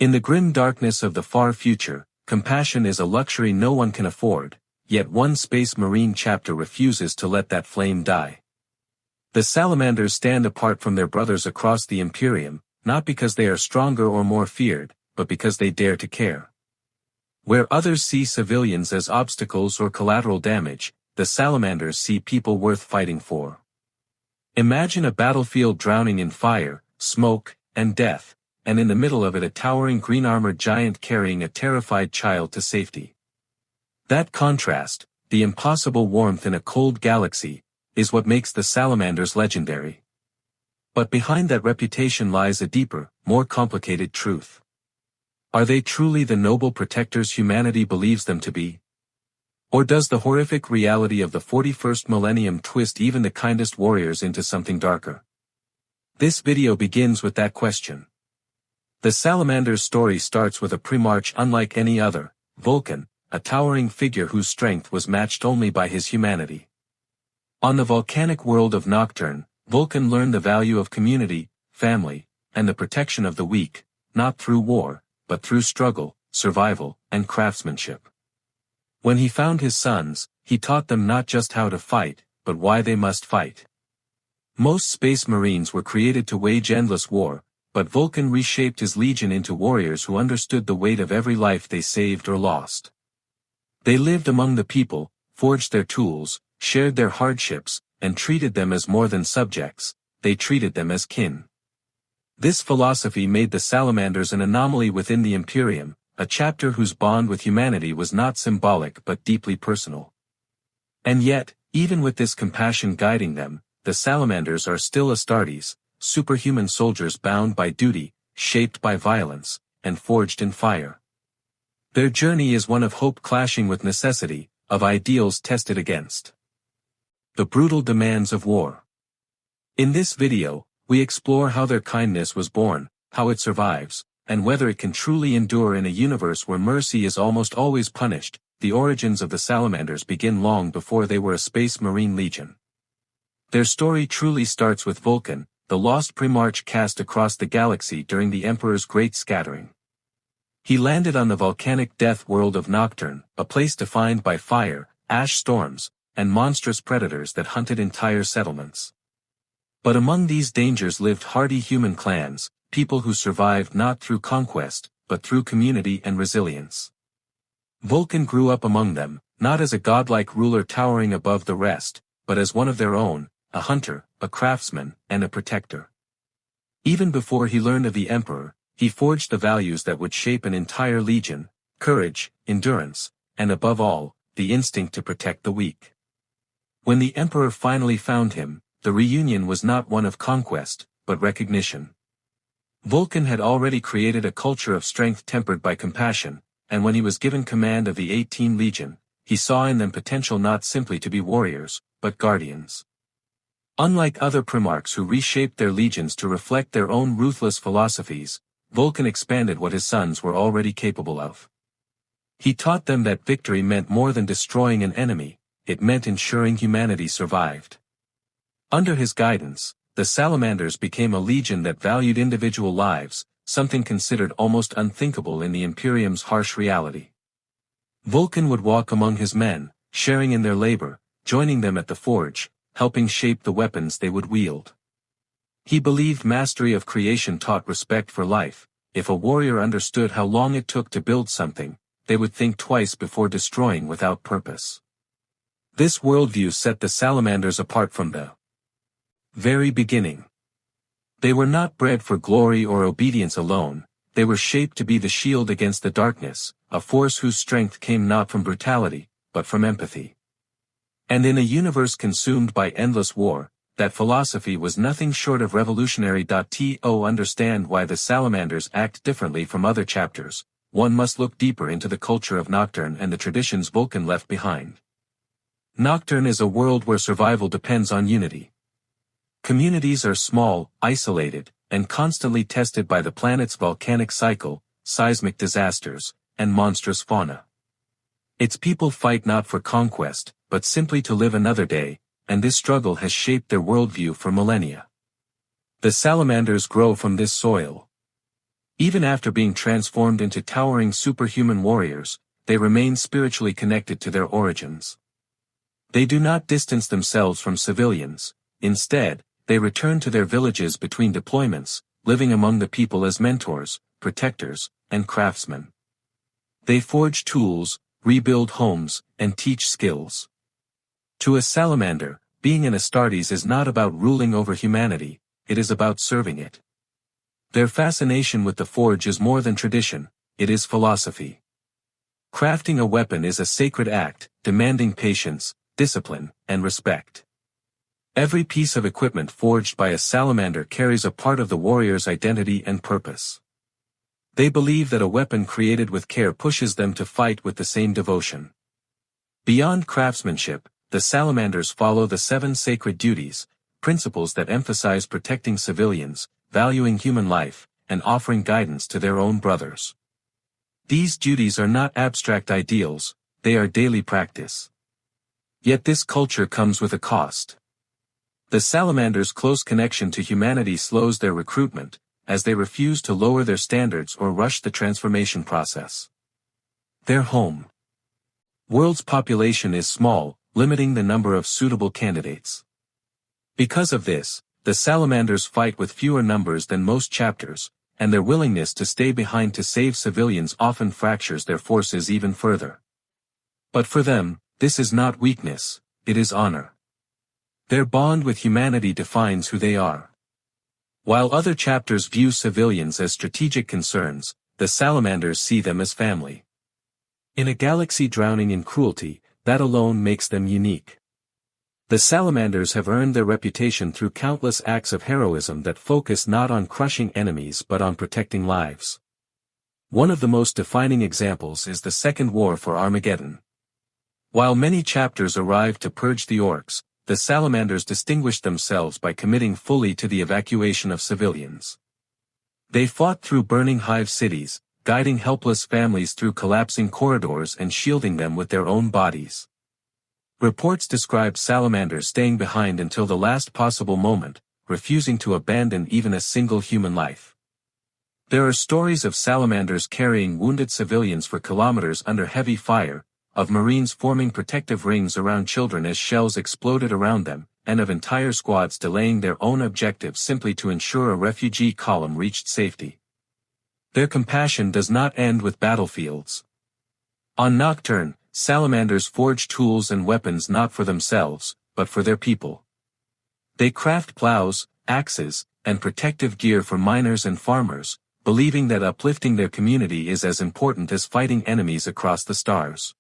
In the grim darkness of the far future, compassion is a luxury no one can afford, yet one Space Marine chapter refuses to let that flame die. The Salamanders stand apart from their brothers across the Imperium, not because they are stronger or more feared, but because they dare to care. Where others see civilians as obstacles or collateral damage, the Salamanders see people worth fighting for. Imagine a battlefield drowning in fire, smoke, and death, and in the middle of it a towering green-armored giant carrying a terrified child to safety. That contrast, the impossible warmth in a cold galaxy, is what makes the Salamanders legendary. But behind that reputation lies a deeper, more complicated truth. Are they truly the noble protectors humanity believes them to be? Or does the horrific reality of the 41st millennium twist even the kindest warriors into something darker? This video begins with that question. The Salamander's story starts with a Primarch unlike any other, Vulkan, a towering figure whose strength was matched only by his humanity. On the volcanic world of Nocturne, Vulkan learned the value of community, family, and the protection of the weak, not through war, but through struggle, survival, and craftsmanship. When he found his sons, he taught them not just how to fight, but why they must fight. Most Space Marines were created to wage endless war, but Vulkan reshaped his legion into warriors who understood the weight of every life they saved or lost. They lived among the people, forged their tools, shared their hardships, and treated them as more than subjects, they treated them as kin. This philosophy made the Salamanders an anomaly within the Imperium, a chapter whose bond with humanity was not symbolic but deeply personal. And yet, even with this compassion guiding them, the Salamanders are still Astartes, superhuman soldiers bound by duty, shaped by violence, and forged in fire. Their journey is one of hope clashing with necessity, of ideals tested against the brutal demands of war. In this video, we explore how their kindness was born, how it survives, and whether it can truly endure in a universe where mercy is almost always punished. The origins of the Salamanders begin long before they were a Space Marine legion. Their story truly starts with Vulkan, the lost Primarch cast across the galaxy during the Emperor's Great Scattering. He landed on the volcanic death world of Nocturne, a place defined by fire, ash storms, and monstrous predators that hunted entire settlements. But among these dangers lived hardy human clans, people who survived not through conquest, but through community and resilience. Vulkan grew up among them, not as a godlike ruler towering above the rest, but as one of their own, a hunter, a craftsman, and a protector. Even before he learned of the Emperor, he forged the values that would shape an entire legion: courage, endurance, and above all, the instinct to protect the weak. When the Emperor finally found him, the reunion was not one of conquest, but recognition. Vulkan had already created a culture of strength tempered by compassion, and when he was given command of the 18 Legion, he saw in them potential not simply to be warriors, but guardians. Unlike other Primarchs who reshaped their legions to reflect their own ruthless philosophies, Vulkan expanded what his sons were already capable of. He taught them that victory meant more than destroying an enemy, it meant ensuring humanity survived. Under his guidance, the Salamanders became a legion that valued individual lives, something considered almost unthinkable in the Imperium's harsh reality. Vulkan would walk among his men, sharing in their labor, joining them at the forge, helping shape the weapons they would wield. He believed mastery of creation taught respect for life. If a warrior understood how long it took to build something, they would think twice before destroying without purpose. This worldview set the Salamanders apart from the very beginning. They were not bred for glory or obedience alone, they were shaped to be the shield against the darkness, a force whose strength came not from brutality, but from empathy. And in a universe consumed by endless war, that philosophy was nothing short of revolutionary. To understand why the Salamanders act differently from other chapters, one must look deeper into the culture of Nocturne and the traditions Vulkan left behind. Nocturne is a world where survival depends on unity. Communities are small, isolated, and constantly tested by the planet's volcanic cycle, seismic disasters, and monstrous fauna. Its people fight not for conquest, but simply to live another day, and this struggle has shaped their worldview for millennia. The Salamanders grow from this soil. Even after being transformed into towering superhuman warriors, they remain spiritually connected to their origins. They do not distance themselves from civilians. Instead, they return to their villages between deployments, living among the people as mentors, protectors, and craftsmen. They forge tools, rebuild homes, and teach skills. To a salamander, being an Astartes is not about ruling over humanity, it is about serving it. Their fascination with the forge is more than tradition, it is philosophy. Crafting a weapon is a sacred act, demanding patience, discipline, and respect. Every piece of equipment forged by a salamander carries a part of the warrior's identity and purpose. They believe that a weapon created with care pushes them to fight with the same devotion. Beyond craftsmanship, the salamanders follow the 7 sacred duties, principles that emphasize protecting civilians, valuing human life, and offering guidance to their own brothers. These duties are not abstract ideals, they are daily practice. Yet this culture comes with a cost. The salamanders' close connection to humanity slows their recruitment, as they refuse to lower their standards or rush the transformation process. Their home world's population is small, limiting the number of suitable candidates. Because of this, the salamanders fight with fewer numbers than most chapters, and their willingness to stay behind to save civilians often fractures their forces even further. But for them, this is not weakness, it is honor. Their bond with humanity defines who they are. While other chapters view civilians as strategic concerns, the salamanders see them as family. In a galaxy drowning in cruelty, that alone makes them unique. The salamanders have earned their reputation through countless acts of heroism that focus not on crushing enemies but on protecting lives. One of the most defining examples is the Second War for Armageddon. While many chapters arrived to purge the orcs, the salamanders distinguished themselves by committing fully to the evacuation of civilians. They fought through burning hive cities, guiding helpless families through collapsing corridors and shielding them with their own bodies. Reports describe salamanders staying behind until the last possible moment, refusing to abandon even a single human life. There are stories of salamanders carrying wounded civilians for kilometers under heavy fire, of Marines forming protective rings around children as shells exploded around them, and of entire squads delaying their own objectives simply to ensure a refugee column reached safety. Their compassion does not end with battlefields. On Nocturne, salamanders forge tools and weapons not for themselves, but for their people. They craft plows, axes, and protective gear for miners and farmers, believing that uplifting their community is as important as fighting enemies across the stars.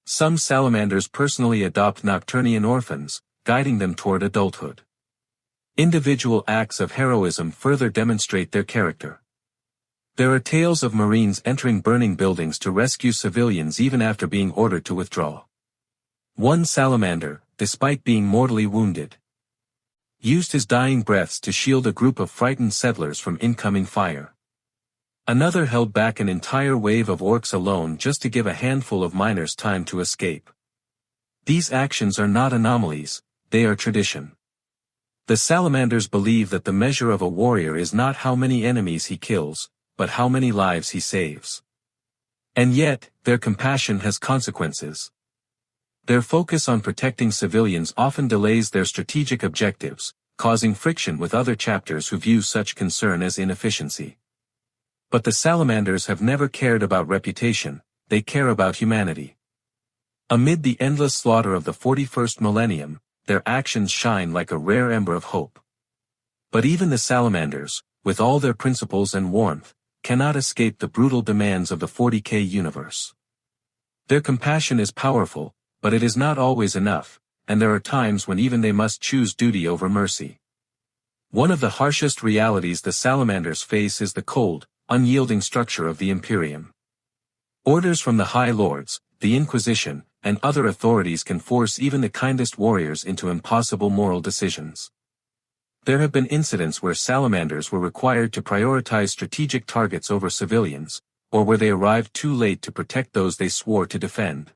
Some salamanders personally adopt Nocturnian orphans, guiding them toward adulthood. Individual acts of heroism further demonstrate their character. There are tales of Marines entering burning buildings to rescue civilians even after being ordered to withdraw. One salamander, despite being mortally wounded, used his dying breaths to shield a group of frightened settlers from incoming fire. Another held back an entire wave of orcs alone just to give a handful of miners time to escape. These actions are not anomalies, they are tradition. The salamanders believe that the measure of a warrior is not how many enemies he kills, but how many lives he saves. And yet, their compassion has consequences. Their focus on protecting civilians often delays their strategic objectives, causing friction with other chapters who view such concern as inefficiency. But the salamanders have never cared about reputation, they care about humanity. Amid the endless slaughter of the 41st millennium, their actions shine like a rare ember of hope. But even the salamanders, with all their principles and warmth, cannot escape the brutal demands of the 40k universe. Their compassion is powerful, but it is not always enough, and there are times when even they must choose duty over mercy. One of the harshest realities the salamanders face is the cold, unyielding structure of the Imperium. Orders from the High Lords, the Inquisition, and other authorities can force even the kindest warriors into impossible moral decisions. There have been incidents where salamanders were required to prioritize strategic targets over civilians, or where they arrived too late to protect those they swore to defend.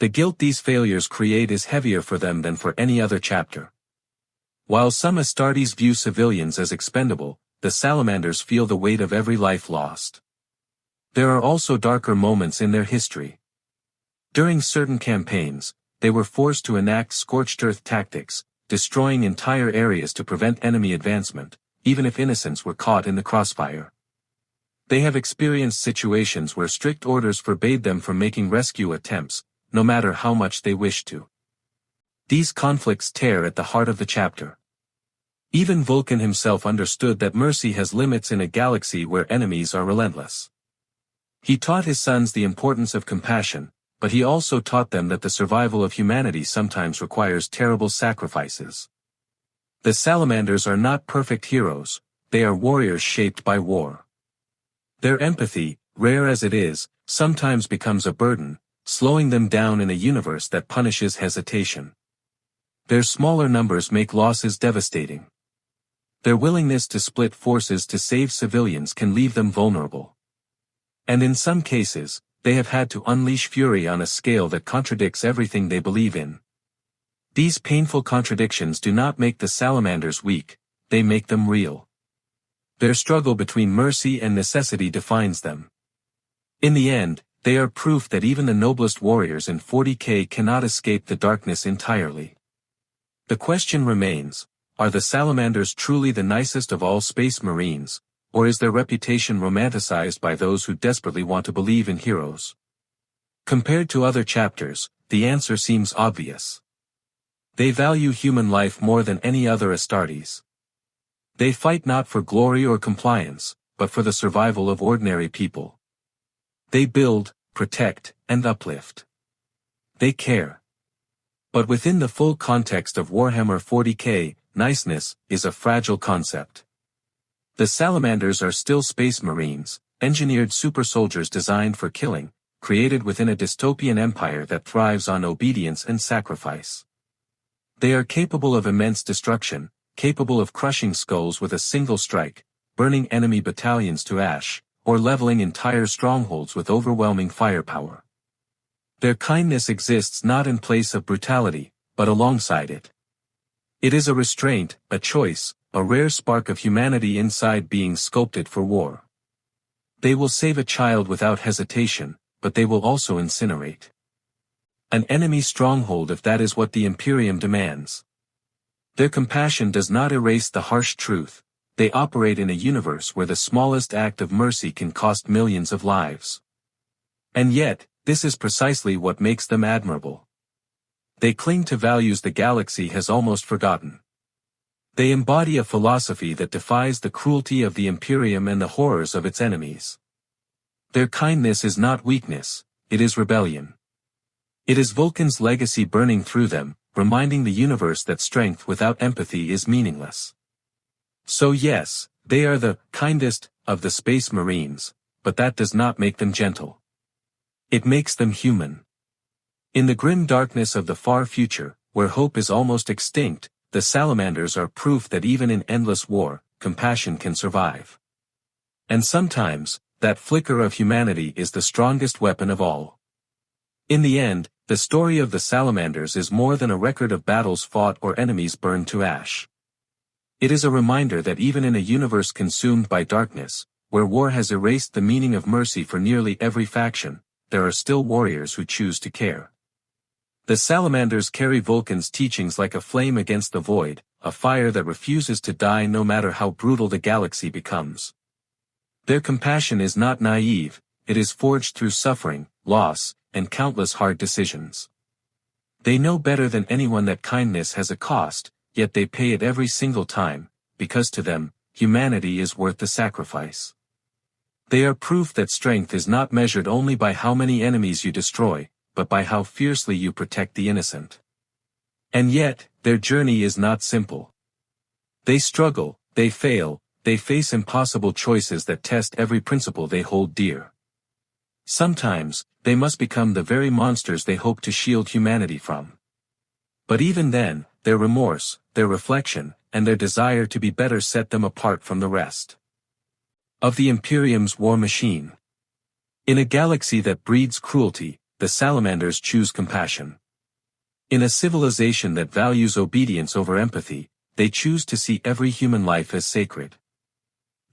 The guilt these failures create is heavier for them than for any other chapter. While some Astartes view civilians as expendable, the Salamanders feel the weight of every life lost. There are also darker moments in their history. During certain campaigns, they were forced to enact scorched earth tactics, destroying entire areas to prevent enemy advancement, even if innocents were caught in the crossfire. They have experienced situations where strict orders forbade them from making rescue attempts, no matter how much they wished to. These conflicts tear at the heart of the chapter. Even Vulkan himself understood that mercy has limits in a galaxy where enemies are relentless. He taught his sons the importance of compassion, but he also taught them that the survival of humanity sometimes requires terrible sacrifices. The Salamanders are not perfect heroes, they are warriors shaped by war. Their empathy, rare as it is, sometimes becomes a burden, slowing them down in a universe that punishes hesitation. Their smaller numbers make losses devastating. Their willingness to split forces to save civilians can leave them vulnerable. And in some cases, they have had to unleash fury on a scale that contradicts everything they believe in. These painful contradictions do not make the Salamanders weak, they make them real. Their struggle between mercy and necessity defines them. In the end, they are proof that even the noblest warriors in 40k cannot escape the darkness entirely. The question remains, are the Salamanders truly the nicest of all space marines, or is their reputation romanticized by those who desperately want to believe in heroes? Compared to other chapters, the answer seems obvious. They value human life more than any other Astartes. They fight not for glory or compliance, but for the survival of ordinary people. They build, protect, and uplift. They care. But within the full context of Warhammer 40k, niceness is a fragile concept. The Salamanders are still space marines, engineered super soldiers designed for killing, created within a dystopian empire that thrives on obedience and sacrifice. They are capable of immense destruction, capable of crushing skulls with a single strike, burning enemy battalions to ash, or leveling entire strongholds with overwhelming firepower. Their kindness exists not in place of brutality, but alongside it. It is a restraint, a choice, a rare spark of humanity inside being sculpted for war. They will save a child without hesitation, but they will also incinerate an enemy stronghold if that is what the Imperium demands. Their compassion does not erase the harsh truth, they operate in a universe where the smallest act of mercy can cost millions of lives. And yet, this is precisely what makes them admirable. They cling to values the galaxy has almost forgotten. They embody a philosophy that defies the cruelty of the Imperium and the horrors of its enemies. Their kindness is not weakness, it is rebellion. It is Vulkan's legacy burning through them, reminding the universe that strength without empathy is meaningless. So yes, they are the kindest of the space marines, but that does not make them gentle. It makes them human. In the grim darkness of the far future, where hope is almost extinct, the Salamanders are proof that even in endless war, compassion can survive. And sometimes, that flicker of humanity is the strongest weapon of all. In the end, the story of the Salamanders is more than a record of battles fought or enemies burned to ash. It is a reminder that even in a universe consumed by darkness, where war has erased the meaning of mercy for nearly every faction, there are still warriors who choose to care. The Salamanders carry Vulkan's teachings like a flame against the void, a fire that refuses to die no matter how brutal the galaxy becomes. Their compassion is not naive, it is forged through suffering, loss, and countless hard decisions. They know better than anyone that kindness has a cost, yet they pay it every single time, because to them, humanity is worth the sacrifice. They are proof that strength is not measured only by how many enemies you destroy, but by how fiercely you protect the innocent. And yet, their journey is not simple. They struggle, they fail, they face impossible choices that test every principle they hold dear. Sometimes, they must become the very monsters they hope to shield humanity from. But even then, their remorse, their reflection, and their desire to be better set them apart from the rest of the Imperium's war machine. In a galaxy that breeds cruelty, the Salamanders choose compassion. In a civilization that values obedience over empathy, they choose to see every human life as sacred.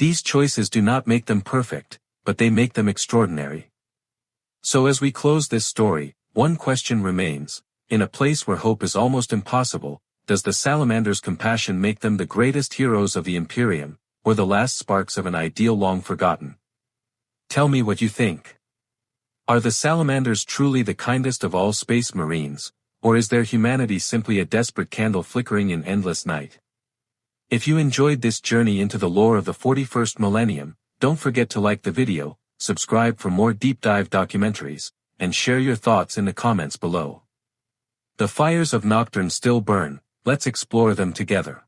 These choices do not make them perfect, but they make them extraordinary. So as we close this story, one question remains: in a place where hope is almost impossible, does the Salamanders' compassion make them the greatest heroes of the Imperium, or the last sparks of an ideal long forgotten? Tell me what you think. Are the Salamanders truly the kindest of all space marines, or is their humanity simply a desperate candle flickering in endless night? If you enjoyed this journey into the lore of the 41st millennium, don't forget to like the video, subscribe for more deep dive documentaries, and share your thoughts in the comments below. The fires of Nocturne still burn, let's explore them together.